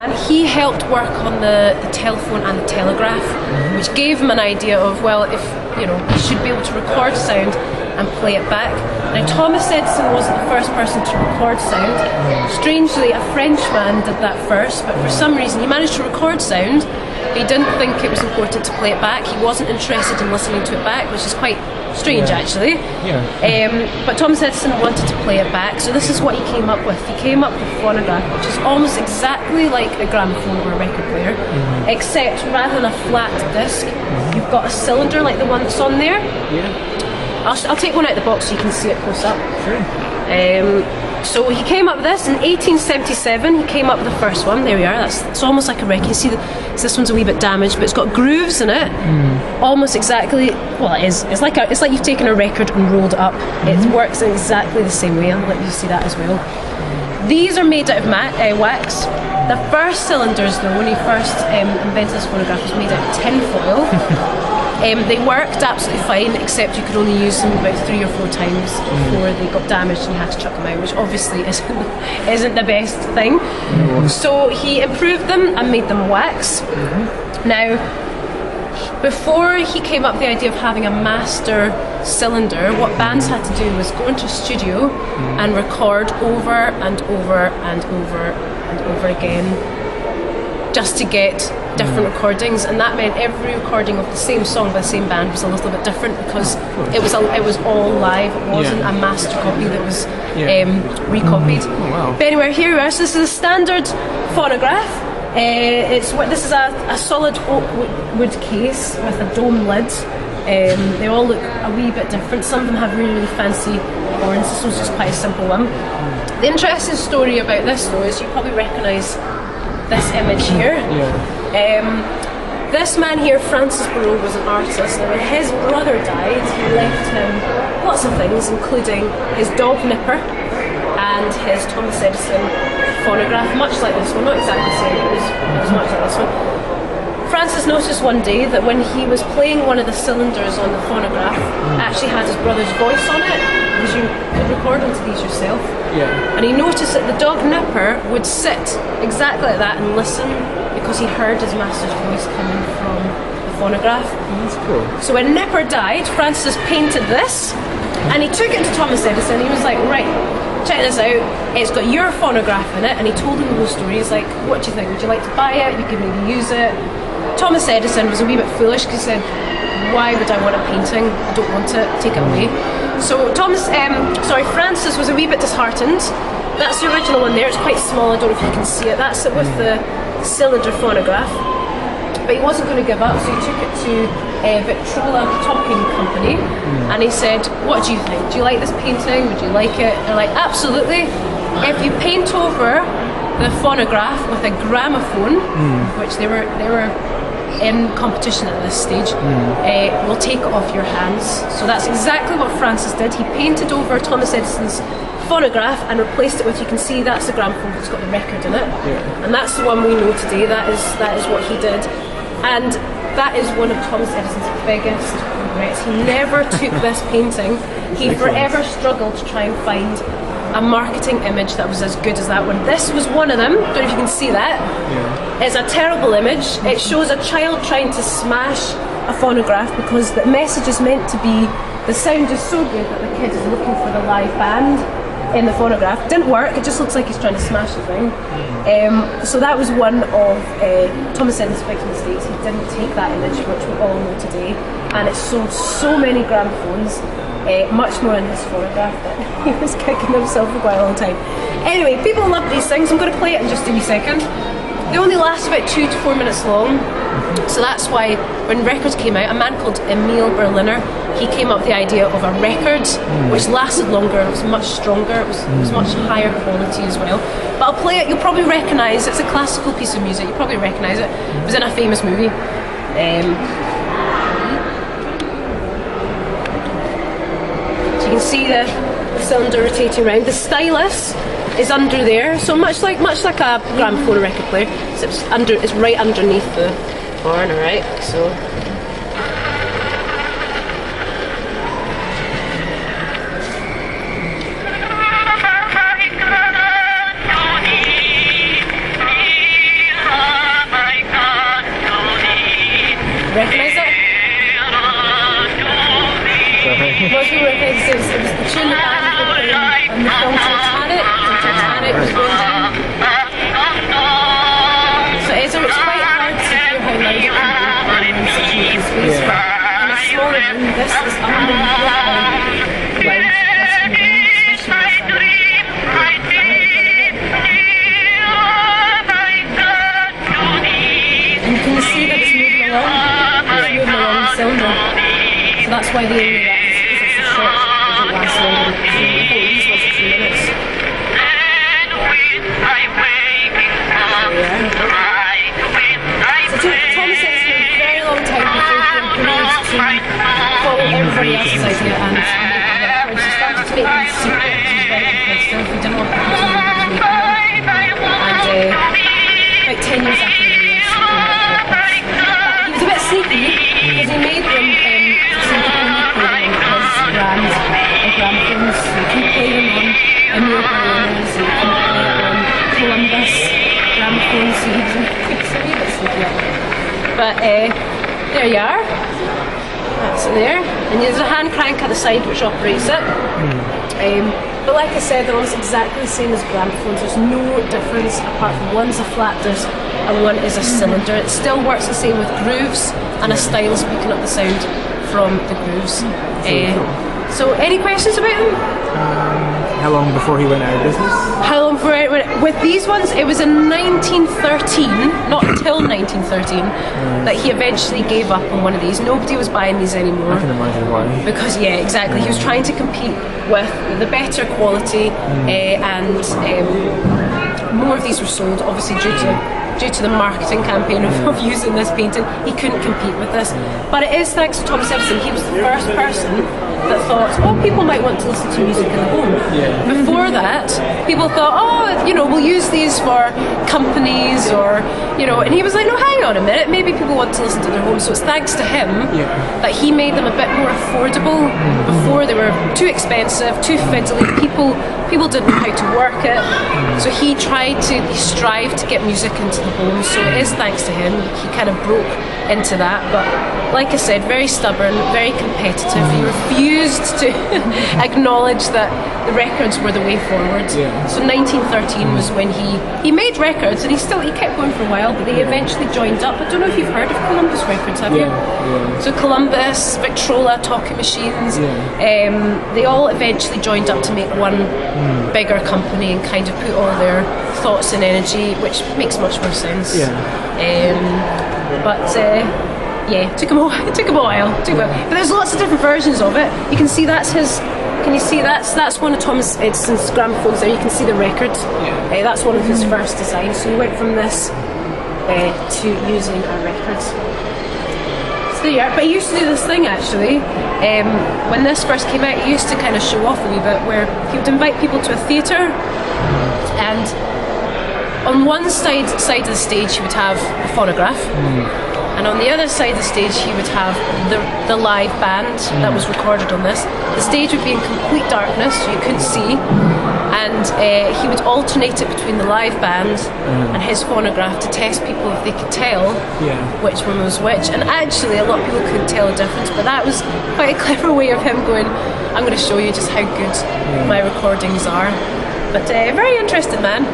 And he helped work on the telephone and the telegraph, which gave him an idea of, well, if you should be able to record sound and play it back. Now, Thomas Edison wasn't the first person to record sound. Strangely, a Frenchman did that first, but for some reason he managed to record sound. He didn't think it was important to play it back. He wasn't interested in listening to it back, which is quite strange, actually. But Thomas Edison wanted to play it back, so this is what he came up with. He came up with a phonograph, which is almost exactly like a gramophone or a record player, except rather than a flat disc, you've got a cylinder like the one that's on there. I'll take one out of the box so you can see it close up. So he came up with this in 1877. He came up with the first one. There we are. It's almost like a record. You see, this one's a wee bit damaged, but it's got grooves in it. Almost exactly. Well, it is. It's like you've taken a record and rolled it up. It works in exactly the same way. I'll let you see that as well. These are made out of wax. The first cylinders, though, when he first invented this phonograph, was made out of tin foil. They worked absolutely fine, except you could only use them about 3 or 4 times before they got damaged and you had to chuck them out, which obviously isn't the best thing. So he improved them and made them wax. Now, before he came up with the idea of having a master cylinder, what bands had to do was go into a studio and record over and over and over and over again, just to get different recordings, and that meant every recording of the same song by the same band was a little bit different because it was all live. It wasn't a master copy that was recopied. But anyway, here we are. So this is a standard phonograph. This is a solid oak wood case with a dome lid. They all look a wee bit different. Some of them have really, really fancy horns. This one's just quite a simple one. The interesting story about this, though, is you probably recognise this image here. This man here, Francis Barrow, was an artist, and when his brother died, he left him lots of things, including his dog Nipper and his Thomas Edison phonograph, much like this one, not exactly the same, it was much like this one. Francis noticed one day that when he was playing one of the cylinders on the phonograph, it actually had his brother's voice on it, because you could record onto these yourself. And he noticed that the dog Nipper would sit exactly like that and listen, because he heard his master's voice coming from the phonograph. That's cool. So when Nipper died, Francis painted this, and he took it to Thomas Edison. He was like, right, check this out, it's got your phonograph in it, and he told him the whole story. He's like, what do you think? Would you like to buy it? You could maybe use it. Thomas Edison was a wee bit foolish because he said, why would I want a painting? I don't want it, take it away. So Francis was a wee bit disheartened. That's the original one there, it's quite small, I don't know if you can see it. That's it with the cylinder phonograph. But he wasn't going to give up, so he took it to Victrola Talking Company, and he said, what do you think? Do you like this painting? Would you like it? They're like, absolutely. If you paint over the phonograph with a gramophone, which they were in competition at this stage, we'll take it off your hands. So that's exactly what Francis did. He painted over Thomas Edison's phonograph and replaced it with, you can see that's the gramophone that's got the record in it, and that's the one we know today. That is what he did, and that is one of Thomas Edison's biggest regrets. He never took this painting. He forever struggled to try and find a marketing image that was as good as that one. This was one of them. Don't know if you can see that. It's a terrible image. It shows a child trying to smash a phonograph because the message is meant to be the sound is so good that the kid is looking for the live band in the phonograph. It didn't work. It just looks like he's trying to smash the thing. So that was one of Thomas Edison's big mistakes. He didn't take that image, which we all know today, and it sold so many gramophones, much more in his phonograph, that he was kicking himself for quite a long time. Anyway, people love these things. I'm going to play it in just a wee second. They only last about 2 to 4 minutes long, so that's why when records came out, a man called Emil Berliner, he came up with the idea of a record which lasted longer, it was much stronger, it was much higher quality as well. But I'll play it, you'll probably recognise, it's a classical piece of music, you'll probably recognise it. It was in a famous movie. So you can see the cylinder rotating around. The stylus is under there, so much like a gramophone record player. So it's right underneath the horn, alright, so recognise that? Most people recognise it was the tune the band had playing on the film Titanic. The Titanic was going down. So it's quite hard to hear how loud it can be in such an open space. But in a smaller room, this is unbelievable how loud this can be, especially with and you can see that it's moving along. It's moving along the cylinder. So that's why the area that is, because it's so short, it doesn't last longer than 2 minutes. I think these ones are 2 minutes. So Thomas Edison for a very long time before he agreed to follow everybody else's idea and make records. He started to make them secret, which was very competitive. He didn't want people to know he was making them. And about 10 years after the US, he was a bit sneaky because he made them so you can play them on his brand of gramophones. So you can play them on Emil Berliners, you can play it on Columbus gramophones, so he was a wee bit sneaky. But there you are. That's it there. And there's a hand crank at the side which operates it. But like I said, they're almost exactly the same as gramophones. There's no difference apart from one's a flat disc and one is a cylinder. It still works the same with grooves and a stylus picking up the sound from the grooves. So any questions about them? How long before he went out of business? How long before it went? With these ones, it was in 1913, not until 1913, that he eventually gave up on one of these. Nobody was buying these anymore. I can imagine why. Because, yeah, exactly. He was trying to compete with the better quality and more of these were sold, obviously due to the marketing campaign of using this painting. He couldn't compete with this. But it is thanks to Thomas Edison. He was the first person that thought, oh, people might want to listen to music in the home. Before that, people thought, oh, you know, we'll use these for companies or, you know, and he was like, no, hang on a minute, maybe people want to listen to their home. So it's thanks to him that he made them a bit more affordable. Before they were too expensive, too fiddly, people didn't know how to work it. So he strived to get music into the home. So it is thanks to him. He kind of broke into that. But like I said, very stubborn, very competitive. He refused to acknowledge that the records were the way forward. So 1913 was when he made records, and he kept going for a while, but they eventually joined up. I don't know if you've heard of Columbus Records, have you? So Columbus, Victrola, Talkie Machines, they all eventually joined up to make one bigger company and kind of put all their thoughts and energy, which makes much more sense. It took him a while. But there's lots of different versions of it. You can see that's his. Can you see that's one of Thomas Edison's gramophones there? You can see the record. That's one of his first designs. So he went from this to using a record. So there you are. But he used to do this thing actually. When this first came out, he used to kind of show off a wee bit, where he would invite people to a theatre, and on one side of the stage he would have a phonograph. And on the other side of the stage he would have the live band that was recorded on this. The stage would be in complete darkness, so you couldn't see, and he would alternate it between the live band and his phonograph to test people if they could tell which one was which. And actually a lot of people couldn't tell the difference, but that was quite a clever way of him going, I'm going to show you just how good my recordings are. But very interesting man.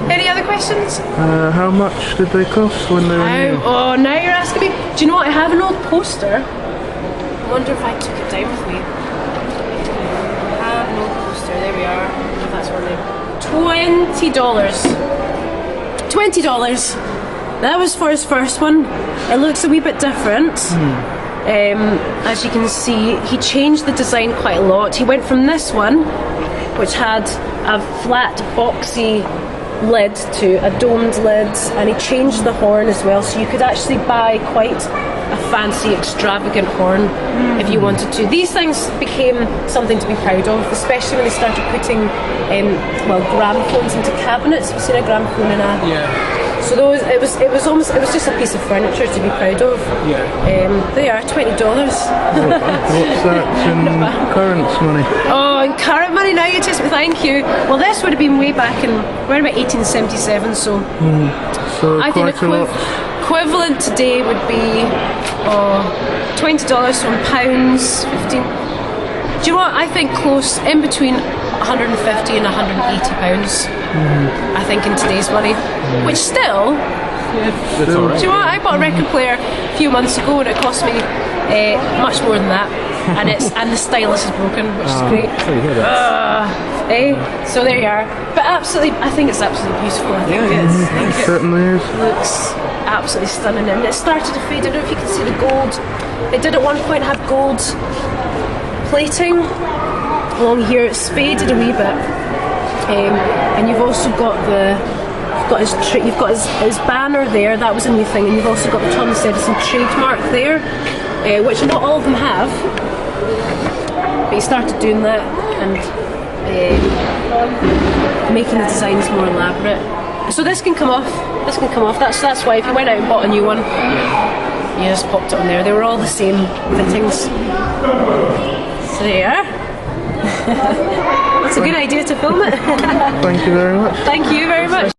Any other questions? How much did they cost when they were new? Oh, now you're asking me. Do you know what? I have an old poster. I wonder if I took it down with me. I have an old poster. There we are. If that's one there. $20. $20. That was for his first one. It looks a wee bit different. As you can see, he changed the design quite a lot. He went from this one, which had a flat, boxy lid, to a domed lid, and he changed the horn as well, so you could actually buy quite a fancy, extravagant horn if you wanted to. These things became something to be proud of, especially when they started putting gramophones into cabinets. Have you seen a gramophone in a... So those, it was just a piece of furniture to be proud of. They are $20. What's that in current money? Oh, in current money now, you just thank you. Well, this would have been way back in around about 1877. So So I think quite a lot. equivalent today would be $20 from pounds, 15. Do you know what? I think close in between 150 and 180 pounds. I think in today's money, which still. Still. Do you know what? I bought a record player a few months ago and it cost me much more than that, and the stylus is broken, which is great. So there you are. But absolutely, I think it's absolutely beautiful. I think It certainly is. looks absolutely stunning, and it started to fade. I don't know if you can see the gold. It did at one point have gold plating along here. It's faded a wee bit, and you've also got you've got his banner there. That was a new thing, and you've also got the Thomas Edison trademark there, which not all of them have. But he started doing that and making the designs more elaborate. So this can come off. This can come off. That's why if you went out and bought a new one, you just popped it on there. They were all the same fittings. So there. That's a good idea to film it. Thank you very much. Thank you very much.